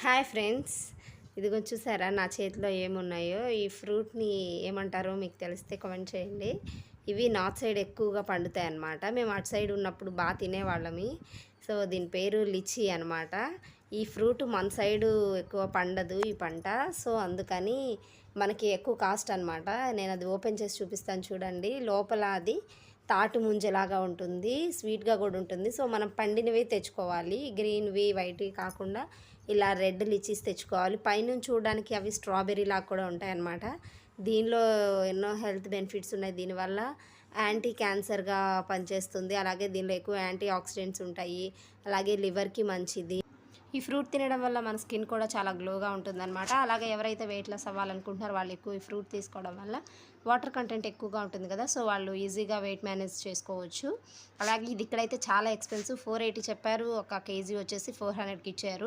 Hi friends, ఇదిగో చూసారా నా చేతిలో ఏమున్నాయో. ఈ ఫ్రూట్ని ఏమంటారో మీకు తెలిస్తే కామెంట్ చేయండి. ఇవి నార్త్ సైడ్ ఎక్కువగా పండుతాయి అన్నమాట. మేము అటు సైడ్ ఉన్నప్పుడు బాగా తినేవాళ్ళమి. సో దీని పేరు లిచీ అనమాట. ఈ ఫ్రూట్ మన సైడు ఎక్కువ పండదు ఈ పంట. సో అందుకని మనకి ఎక్కువ కాస్ట్ అనమాట. నేను అది ఓపెన్ చేసి చూపిస్తాను చూడండి. లోపల అది తాటు ముంజలాగా ఉంటుంది, స్వీట్గా కూడా ఉంటుంది. సో మనం పండినవి తెచ్చుకోవాలి, గ్రీన్వి వైట్వి కాకుండా ఇలా రెడ్ లిచీస్ తెచ్చుకోవాలి. పైనుంచి చూడడానికి అవి స్ట్రాబెర్రీ లాగా కూడా ఉంటాయన్నమాట. దీనిలో ఎన్నో హెల్త్ బెనిఫిట్స్ ఉన్నాయి. దీనివల్ల యాంటీ క్యాన్సర్గా పనిచేస్తుంది. అలాగే దీనిలో ఎక్కువ యాంటీ ఆక్సిడెంట్స్ ఉంటాయి. అలాగే లివర్కి మంచిది. ఈ ఫ్రూట్ తినడం వల్ల మన స్కిన్ కూడా చాలా గ్లోగా ఉంటుందన్నమాట. అలాగే ఎవరైతే వెయిట్ లాస్ అవ్వాలనుకుంటున్నారో వాళ్ళు ఎక్కువ ఈ ఫ్రూట్ తీసుకోవడం వల్ల వాటర్ కంటెంట్ ఎక్కువగా ఉంటుంది కదా, సో వాళ్ళు ఈజీగా వెయిట్ మేనేజ్ చేసుకోవచ్చు. అలాగే ఇది ఇక్కడైతే చాలా ఎక్స్పెన్సివ్, 480 చెప్పారు. ఒక కేజీ వచ్చేసి 400కి ఇచ్చారు.